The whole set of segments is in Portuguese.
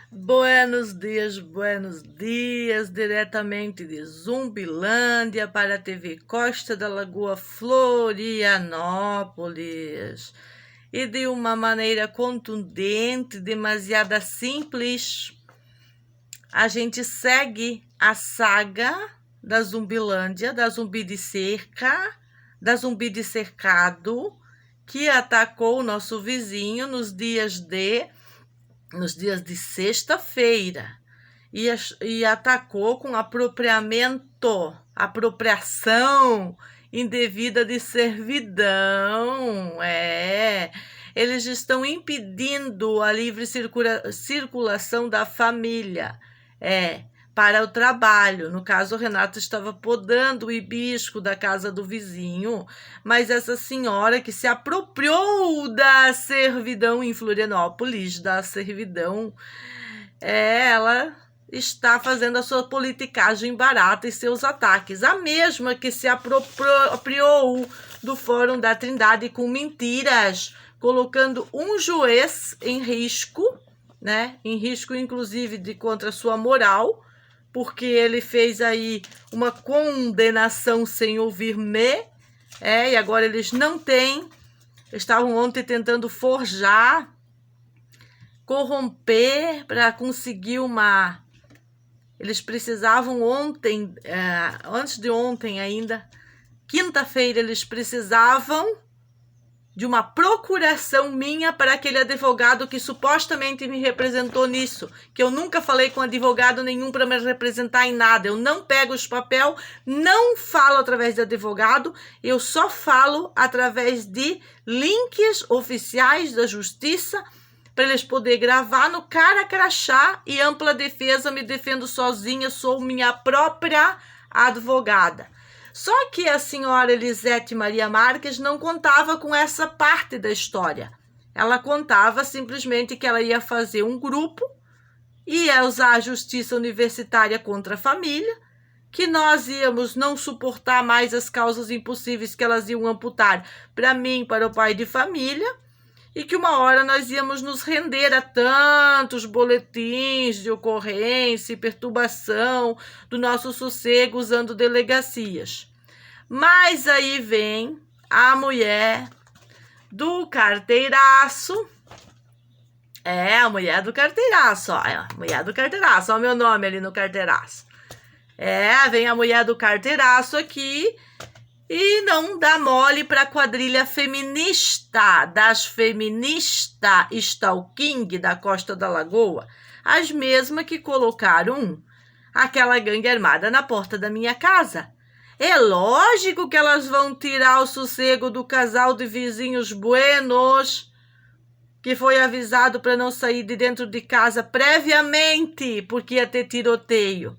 Buenos dias, diretamente de Zumbilândia para a TV Costa da Lagoa, Florianópolis. E de uma maneira contundente, demasiado simples, a gente segue a saga da Zumbilândia, da zumbi de cerca, da zumbi de cercado, que atacou o nosso vizinho nos dias de sexta-feira e atacou com apropriação indevida de servidão. Eles estão impedindo a livre circulação da família para o trabalho. No caso, o Renato estava podando o hibisco da casa do vizinho, mas essa senhora que se apropriou da servidão em Florianópolis, ela está fazendo a sua politicagem barata e seus ataques. A mesma que se apropriou do Fórum da Trindade com mentiras, colocando um juiz em risco, em risco inclusive contra a sua moral, porque ele fez aí uma condenação sem ouvir-me, e agora eles não têm, estavam ontem tentando forjar, corromper para conseguir eles precisavam ontem, antes de ontem ainda, quinta-feira, eles precisavam de uma procuração minha para aquele advogado que supostamente me representou nisso, que eu nunca falei com advogado nenhum para me representar em nada. Eu não pego os papel, não falo através de advogado, eu só falo através de links oficiais da justiça, para eles poderem gravar no cara crachá e ampla defesa, me defendo sozinha, sou minha própria advogada. Só que a senhora Elisete Maria Marques não contava com essa parte da história. Ela contava simplesmente que ela ia fazer um grupo, ia usar a justiça universitária contra a família, que nós íamos não suportar mais as causas impossíveis que elas iam amputar para mim, para o pai de família, e que uma hora nós íamos nos render a tantos boletins de ocorrência e perturbação do nosso sossego usando delegacias. Mas aí vem a mulher do carteiraço, a mulher do carteiraço, olha o meu nome ali no carteiraço. Vem a mulher do carteiraço aqui, e não dá mole para a quadrilha feminista, das feministas stalking da Costa da Lagoa, as mesmas que colocaram aquela gangue armada na porta da minha casa. É lógico que elas vão tirar o sossego do casal de vizinhos buenos, que foi avisado para não sair de dentro de casa previamente, porque ia ter tiroteio.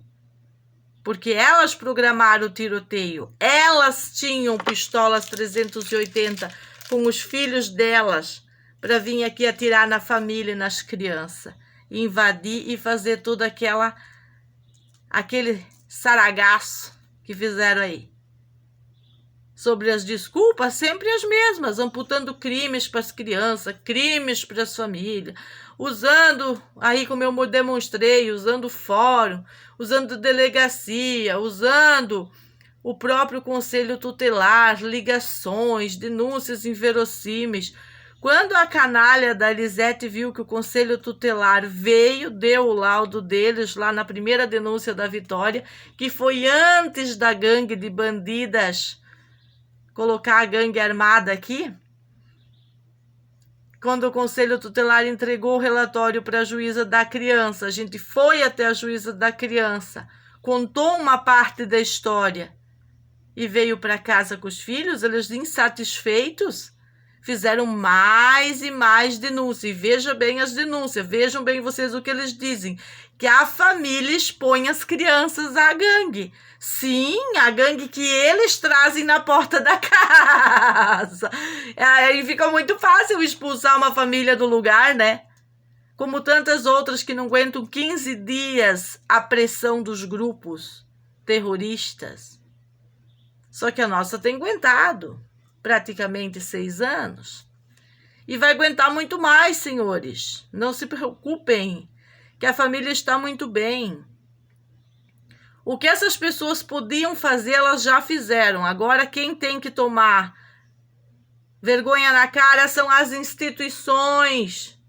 Porque elas programaram o tiroteio, elas tinham pistolas 380 com os filhos delas para vir aqui atirar na família e nas crianças, invadir e fazer todo aquele saragaço que fizeram aí. Sobre as desculpas, sempre as mesmas, amputando crimes para as crianças, crimes para as famílias, usando, aí como eu demonstrei, usando fórum, usando delegacia, usando o próprio conselho tutelar, ligações, denúncias inverossímeis. Quando a canalha da Elisete viu que o conselho tutelar veio, deu o laudo deles lá na primeira denúncia da Vitória, que foi antes da gangue de bandidas colocar a gangue armada aqui, quando o Conselho Tutelar entregou o relatório para a juíza da criança, a gente foi até a juíza da criança, contou uma parte da história e veio para casa com os filhos, eles insatisfeitos, fizeram mais e mais denúncias. E veja bem as denúncias, vejam bem vocês o que eles dizem, que a família expõe as crianças à gangue. Sim, a gangue que eles trazem na porta da casa. Aí fica muito fácil expulsar uma família do lugar, né? Como tantas outras que não aguentam 15 dias a pressão dos grupos terroristas. Só que a nossa tem aguentado praticamente 6 anos. E vai aguentar muito mais, senhores. Não se preocupem, que a família está muito bem. O que essas pessoas podiam fazer, elas já fizeram. Agora, quem tem que tomar vergonha na cara são as instituições.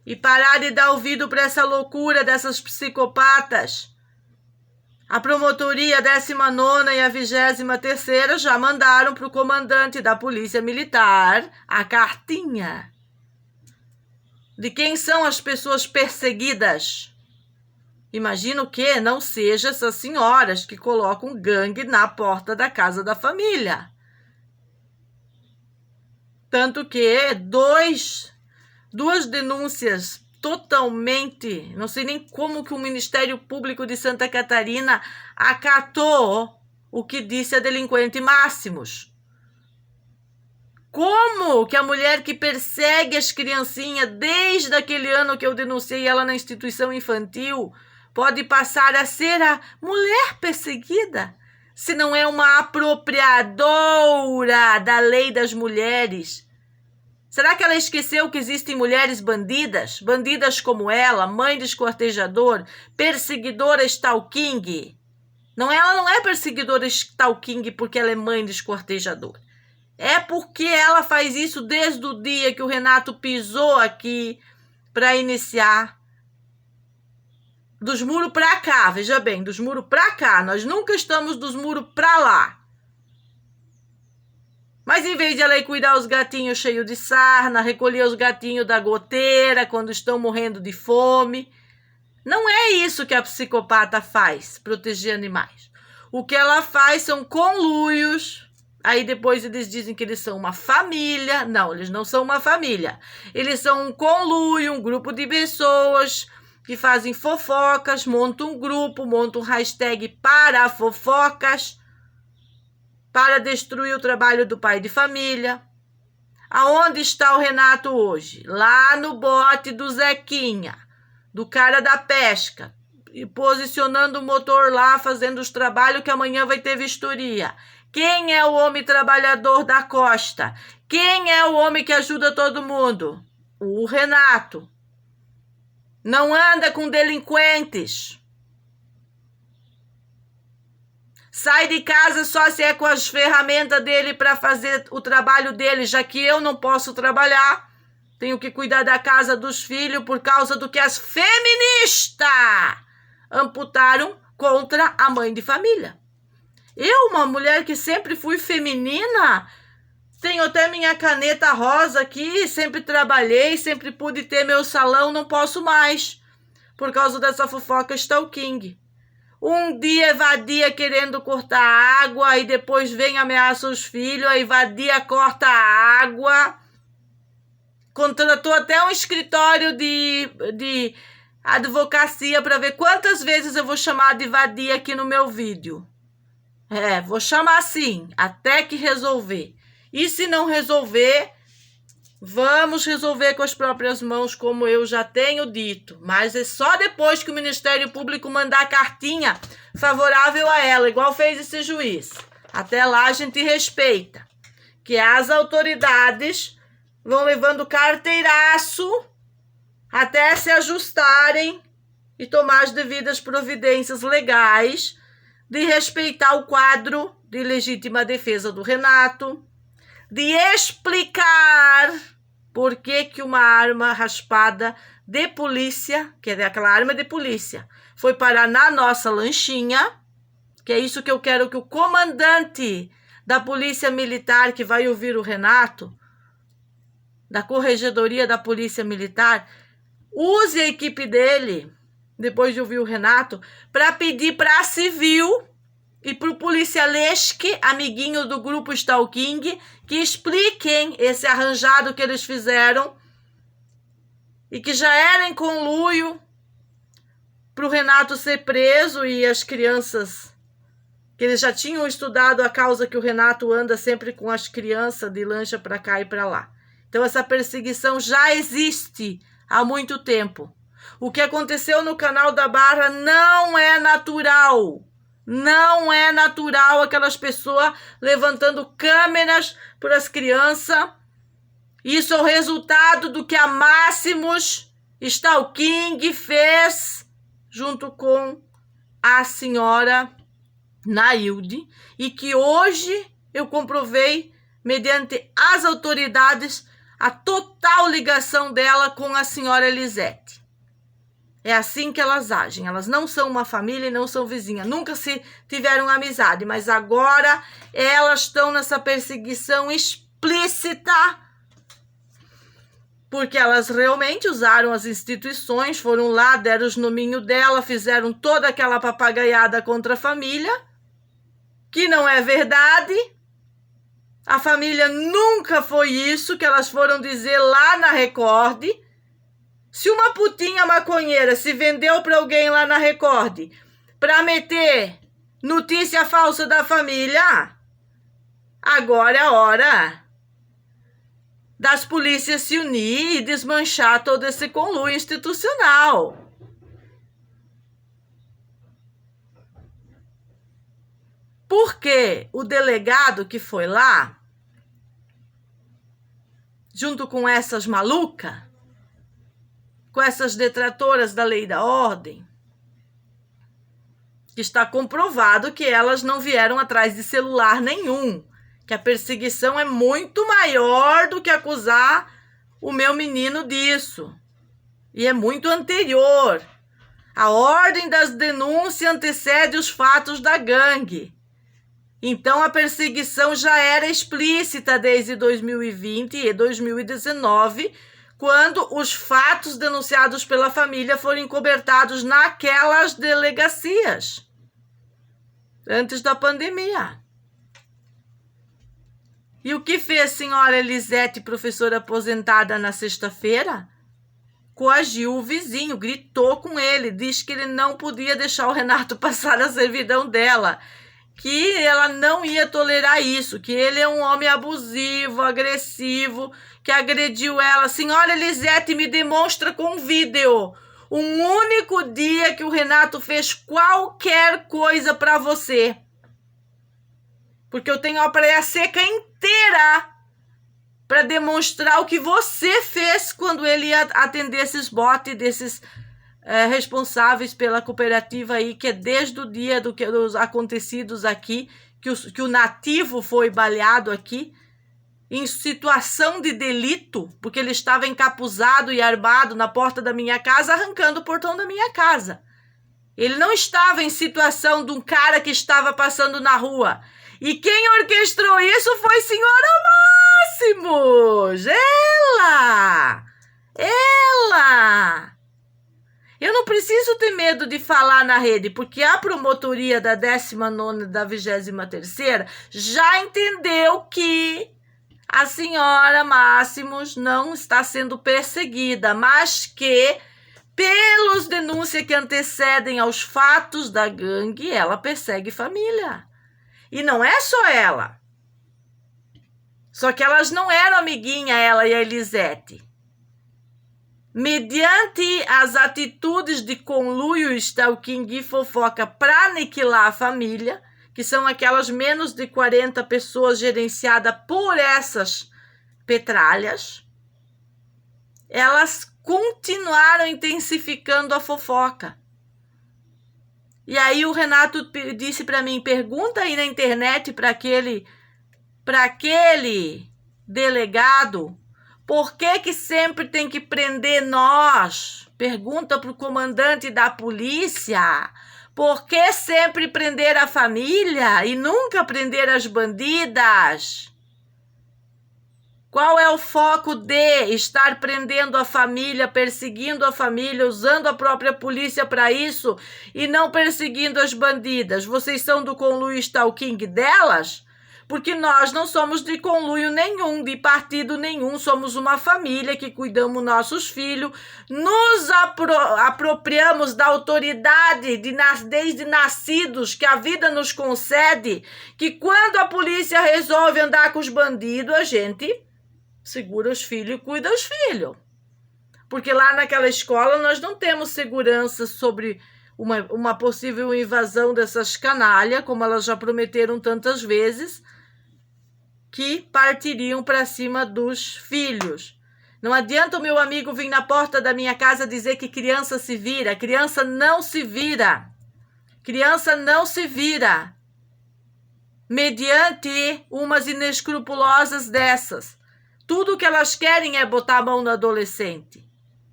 E parar de dar ouvido para essa loucura dessas psicopatas. A promotoria 19ª e a 23ª já mandaram para o comandante da Polícia Militar a cartinha de quem são as pessoas perseguidas. Imagino que não seja essas senhoras que colocam gangue na porta da casa da família. Tanto que duas denúncias totalmente, não sei nem como que o Ministério Público de Santa Catarina acatou o que disse a delinquente Máximos. Como que a mulher que persegue as criancinhas desde aquele ano que eu denunciei ela na instituição infantil pode passar a ser a mulher perseguida, se não é uma apropriadora da lei das mulheres? Será que ela esqueceu que existem mulheres bandidas? Bandidas como ela, mãe de esquartejador, perseguidora stalking? Ela não é perseguidora stalking porque ela é mãe de esquartejador. É porque ela faz isso desde o dia que o Renato pisou aqui para iniciar. Dos muros para cá, veja bem, dos muros para cá. Nós nunca estamos dos muros para lá. Mas em vez de ela ir cuidar os gatinhos cheios de sarna, recolher os gatinhos da goteira quando estão morrendo de fome, não é isso que a psicopata faz, proteger animais. O que ela faz são conluios. Aí depois eles dizem que eles são uma família. Não, eles não são uma família. Eles são um conluio, um grupo de pessoas que fazem fofocas, montam um grupo, montam um hashtag para fofocas, para destruir o trabalho do pai de família. Aonde está o Renato hoje? Lá no bote do Zequinha, do cara da pesca, e posicionando o motor lá, fazendo os trabalhos que amanhã vai ter vistoria. Quem é o homem trabalhador da costa? Quem é o homem que ajuda todo mundo? O Renato. Não anda com delinquentes. Sai de casa só se é com as ferramentas dele para fazer o trabalho dele, já que eu não posso trabalhar. Tenho que cuidar da casa dos filhos por causa do que as feministas amputaram contra a mãe de família. Eu, uma mulher que sempre fui feminina, tenho até minha caneta rosa aqui, sempre trabalhei, sempre pude ter meu salão, não posso mais, por causa dessa fofoca stalking. Um dia evadia querendo cortar a água, e depois vem ameaça os filhos, a evadia corta a água. Contratou até um escritório de advocacia para ver quantas vezes eu vou chamar de evadia aqui no meu vídeo. Vou chamar assim, até que resolver. E se não resolver, vamos resolver com as próprias mãos, como eu já tenho dito. Mas é só depois que o Ministério Público mandar cartinha favorável a ela, igual fez esse juiz. Até lá a gente respeita. Que as autoridades vão levando carteiraço até se ajustarem e tomar as devidas providências legais de respeitar o quadro de legítima defesa do Renato, de explicar por que uma arma raspada de polícia, que é aquela arma de polícia, foi parar na nossa lanchinha, que é isso que eu quero que o comandante da Polícia Militar, que vai ouvir o Renato, da Corregedoria da Polícia Militar, use a equipe dele, depois de ouvir o Renato, para pedir para a civil e para o policialesque, amiguinho do grupo Stalking, que expliquem esse arranjado que eles fizeram e que já era em conluio para o Renato ser preso e as crianças, que eles já tinham estudado a causa que o Renato anda sempre com as crianças de lancha para cá e para lá. Então essa perseguição já existe há muito tempo. O que aconteceu no Canal da Barra não é natural. Não é natural aquelas pessoas levantando câmeras para as crianças. Isso é o resultado do que a Máximos Stalking fez junto com a senhora Nailde, e que hoje eu comprovei, mediante as autoridades, a total ligação dela com a senhora Elisete. É assim que elas agem. Elas não são uma família e não são vizinhas. Nunca se tiveram amizade, mas agora elas estão nessa perseguição explícita, porque elas realmente usaram as instituições, foram lá, deram os nominhos dela, fizeram toda aquela papagaiada contra a família, que não é verdade. A família nunca foi isso que elas foram dizer lá na Record. Se uma putinha maconheira se vendeu para alguém lá na Record para meter notícia falsa da família, agora é a hora das polícias se unir e desmanchar todo esse conluio institucional. Porque o delegado que foi lá, junto com essas malucas, com essas detratoras da lei da ordem, está comprovado que elas não vieram atrás de celular nenhum, que a perseguição é muito maior do que acusar o meu menino disso. E é muito anterior. A ordem das denúncias antecede os fatos da gangue. Então, a perseguição já era explícita desde 2020 e 2019, quando os fatos denunciados pela família foram encobertados naquelas delegacias, antes da pandemia. E o que fez a senhora Elisete, professora aposentada, na sexta-feira? Coagiu o vizinho, gritou com ele, disse que ele não podia deixar o Renato passar a servidão dela, que ela não ia tolerar isso, que ele é um homem abusivo, agressivo, que agrediu ela. Senhora Elisete, me demonstra com vídeo um único dia que o Renato fez qualquer coisa para você. Porque eu tenho a praia seca inteira para demonstrar o que você fez quando ele ia atender esses botes desses responsáveis pela cooperativa aí, que é desde o dia dos acontecidos aqui, que o nativo foi baleado aqui, em situação de delito, porque ele estava encapuzado e armado na porta da minha casa, arrancando o portão da minha casa. Ele não estava em situação de um cara que estava passando na rua. E quem orquestrou isso foi a senhora Máximos! Ela! Eu não preciso ter medo de falar na rede, porque a promotoria da 19ª e da 23ª já entendeu que a senhora Máximos não está sendo perseguida, mas que, pelas denúncias que antecedem aos fatos da gangue, ela persegue família. E não é só ela. Só que elas não eram amiguinha, ela e a Elisete. Mediante as atitudes de conluio, stalking e fofoca para aniquilar a família, que são aquelas menos de 40 pessoas gerenciadas por essas petralhas, elas continuaram intensificando a fofoca. E aí o Renato disse para mim, pergunta aí na internet para aquele delegado, por que sempre tem que prender nós? Pergunta para o comandante da polícia. Por que sempre prender a família e nunca prender as bandidas? Qual é o foco de estar prendendo a família, perseguindo a família, usando a própria polícia para isso e não perseguindo as bandidas? Vocês são do conluio stalking delas? Porque nós não somos de conluio nenhum, de partido nenhum, somos uma família que cuidamos nossos filhos, nos apropriamos da autoridade desde nascidos que a vida nos concede, que quando a polícia resolve andar com os bandidos, a gente segura os filhos e cuida os filhos. Porque lá naquela escola nós não temos segurança sobre uma possível invasão dessas canalhas, como elas já prometeram tantas vezes, que partiriam para cima dos filhos. Não adianta o meu amigo vir na porta da minha casa dizer que criança se vira. Criança não se vira. Criança não se vira mediante umas inescrupulosas dessas. Tudo que elas querem é botar a mão no adolescente.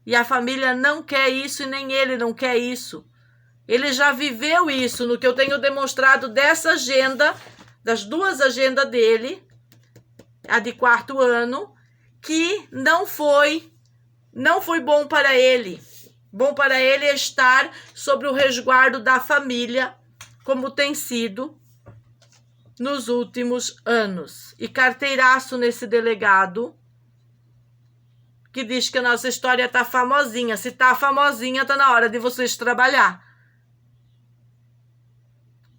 E a família não quer isso e nem ele não quer isso. Ele já viveu isso no que eu tenho demonstrado dessa agenda, das duas agendas dele, a de 4º ano, que não foi bom para ele. Bom para ele é estar sobre o resguardo da família, como tem sido nos últimos anos. E carteiraço nesse delegado, que diz que a nossa história está famosinha. Se está famosinha, está na hora de vocês trabalhar.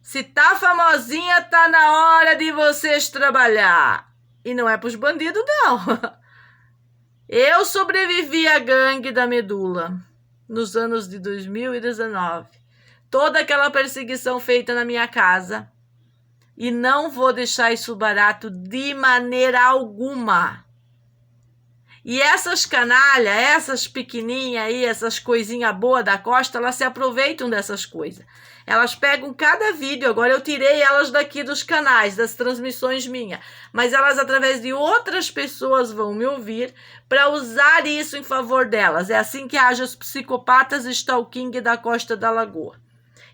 Se tá famosinha, tá na hora de vocês trabalhar. E não é pros bandidos, não. Eu sobrevivi à gangue da medula nos anos de 2019. Toda aquela perseguição feita na minha casa. E não vou deixar isso barato de maneira alguma. E essas canalhas, essas pequenininhas aí, essas coisinhas boas da Costa, elas se aproveitam dessas coisas. Elas pegam cada vídeo, agora eu tirei elas daqui dos canais, das transmissões minhas, mas elas através de outras pessoas vão me ouvir para usar isso em favor delas. É assim que agem os psicopatas stalking da Costa da Lagoa.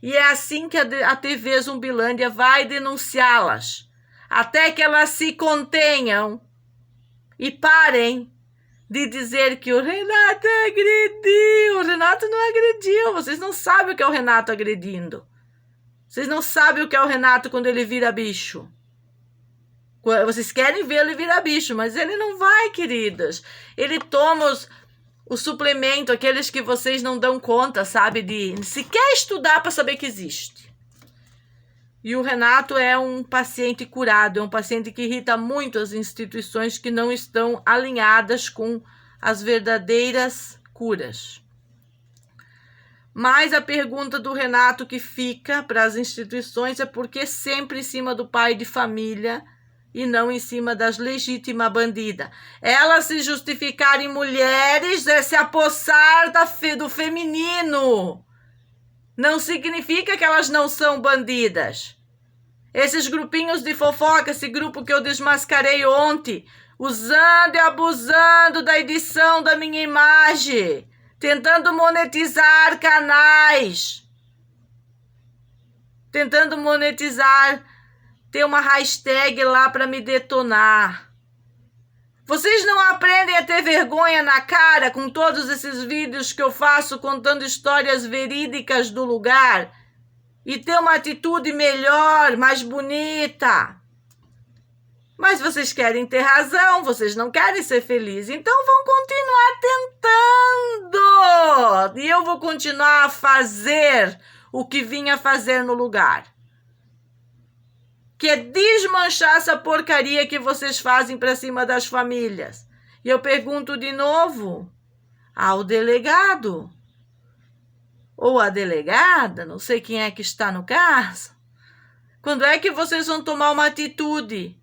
E é assim que a TV Zumbilândia vai denunciá-las, até que elas se contenham e parem de dizer que o Renato agrediu. O Renato não agrediu. Vocês não sabem o que é o Renato agredindo. Vocês não sabem o que é o Renato quando ele vira bicho. Vocês querem ver ele virar bicho, mas ele não vai, queridas. Ele toma o suplemento, aqueles que vocês não dão conta, sabe? De sequer estudar para saber que existe. E o Renato é um paciente curado, é um paciente que irrita muito as instituições que não estão alinhadas com as verdadeiras curas. Mas a pergunta do Renato que fica para as instituições é por que sempre em cima do pai de família e não em cima das legítimas bandidas. Elas se justificarem mulheres é se apossar do feminino. Não significa que elas não são bandidas. Esses grupinhos de fofoca, esse grupo que eu desmascarei ontem, usando e abusando da edição da minha imagem, tentando monetizar canais, tentando monetizar, ter uma hashtag lá para me detonar. Vocês não aprendem a ter vergonha na cara com todos esses vídeos que eu faço contando histórias verídicas do lugar? E ter uma atitude melhor, mais bonita. Mas vocês querem ter razão, vocês não querem ser felizes. Então vão continuar tentando. E eu vou continuar a fazer o que vinha fazer no lugar. Que é desmanchar essa porcaria que vocês fazem para cima das famílias. E eu pergunto de novo ao delegado. Ou a delegada, não sei quem é que está no caso. Quando é que vocês vão tomar uma atitude?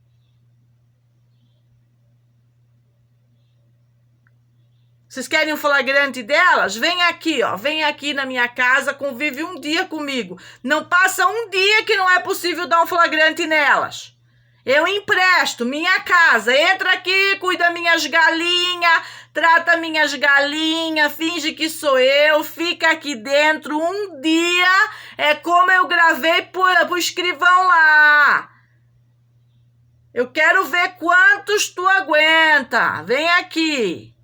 Vocês querem um flagrante delas? Vem aqui, ó. Vem aqui na minha casa, convive um dia comigo. Não passa um dia que não é possível dar um flagrante nelas. Eu empresto minha casa. Entra aqui, cuida minhas galinhas, trata minhas galinhas, finge que sou eu, fica aqui dentro um dia. É como eu gravei pro escrivão lá. Eu quero ver quantos tu aguenta. Vem aqui.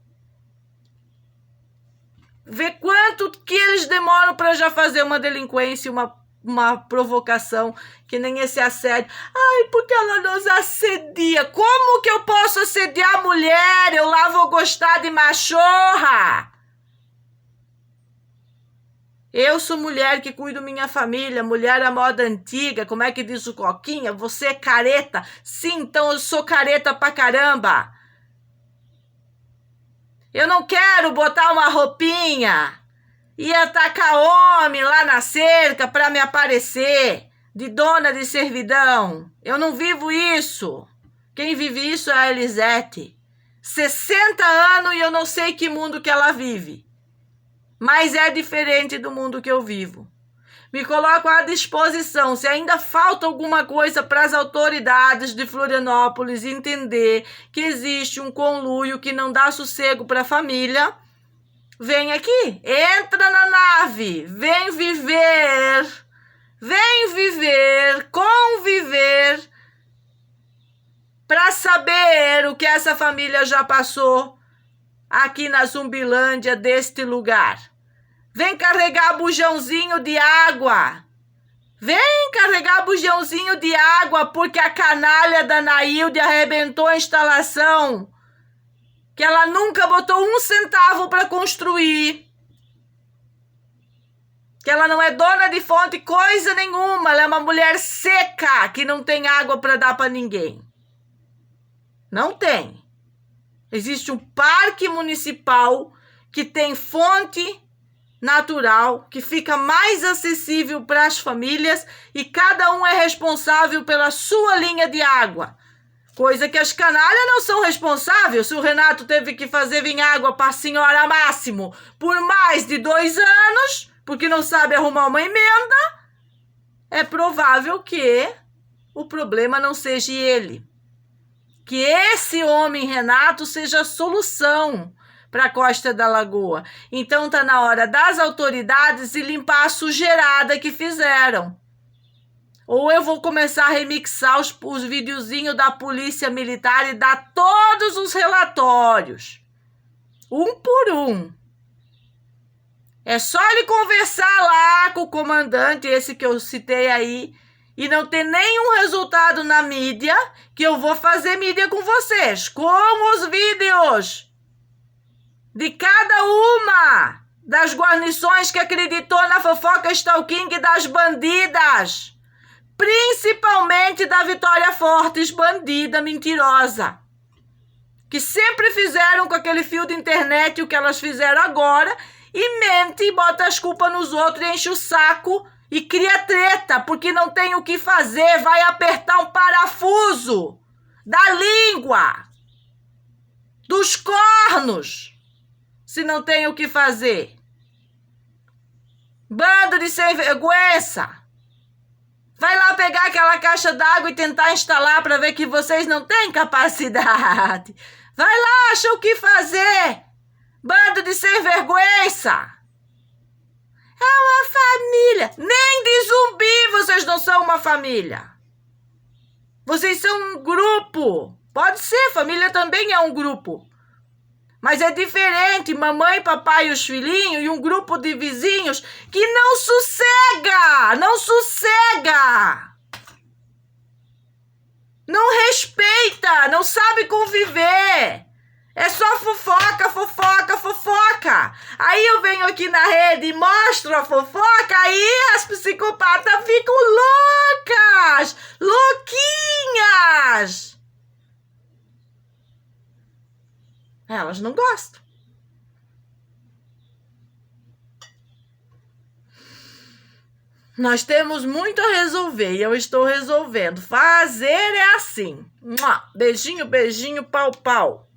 Vê quanto que eles demoram para já fazer uma delinquência, uma provocação, que nem esse assédio. Ai, porque ela nos assedia. Como que eu posso assediar a mulher? Eu lá vou gostar de machorra. Eu sou mulher que cuido minha família, mulher à moda antiga. Como é que diz o Coquinha? Você é careta? Sim, então eu sou careta pra caramba. Eu não quero botar uma roupinha e atacar homem lá na cerca para me aparecer de dona de servidão. Eu não vivo isso. Quem vive isso é a Elisete. 60 anos e eu não sei que mundo que ela vive. Mas é diferente do mundo que eu vivo. Me coloco à disposição. Se ainda falta alguma coisa para as autoridades de Florianópolis entender que existe um conluio que não dá sossego para a família, vem aqui, entra na nave, vem viver, conviver, para saber o que essa família já passou aqui na Zumbilândia deste lugar. Vem carregar bujãozinho de água. Vem carregar bujãozinho de água porque a canalha da Nailde arrebentou a instalação. Que ela nunca botou 1 centavo para construir. Que ela não é dona de fonte coisa nenhuma. Ela é uma mulher seca que não tem água para dar para ninguém. Não tem. Existe um parque municipal que tem fonte natural, que fica mais acessível para as famílias e cada um é responsável pela sua linha de água. Coisa que as canalhas não são responsáveis. Se o Renato teve que fazer vir água para a senhora Máximo por mais de 2 anos, porque não sabe arrumar uma emenda, é provável que o problema não seja ele. Que esse homem, Renato, seja a solução para a Costa da Lagoa. Então está na hora das autoridades de limpar a sujeirada que fizeram. Ou eu vou começar a remixar os videozinhos da Polícia Militar e dar todos os relatórios. Um por um. É só ele conversar lá com o comandante, esse que eu citei aí, e não ter nenhum resultado na mídia, que eu vou fazer mídia com vocês, com os vídeos de cada uma das guarnições que acreditou na fofoca stalking das bandidas, principalmente da Vitória Fortes, bandida mentirosa, que sempre fizeram com aquele fio de internet o que elas fizeram agora, e mente e bota as culpas nos outros e enche o saco e cria treta, porque não tem o que fazer, vai apertar um parafuso da língua, dos cornos, se não tem o que fazer. Bando de sem vergonha. Vai lá pegar aquela caixa d'água e tentar instalar para ver que vocês não têm capacidade. Vai lá, acha o que fazer. Bando de sem vergonha. É uma família. Nem de zumbi vocês não são uma família. Vocês são um grupo. Pode ser, família também é um grupo. Mas é diferente, mamãe, papai e os filhinhos e um grupo de vizinhos que não sossega, não respeita, não sabe conviver. É só fofoca. Aí eu venho aqui na rede e mostro a fofoca, aí as psicopatas ficam loucas, louquinhas. Elas não gostam. Nós temos muito a resolver e eu estou resolvendo. Fazer é assim. Beijinho, pau.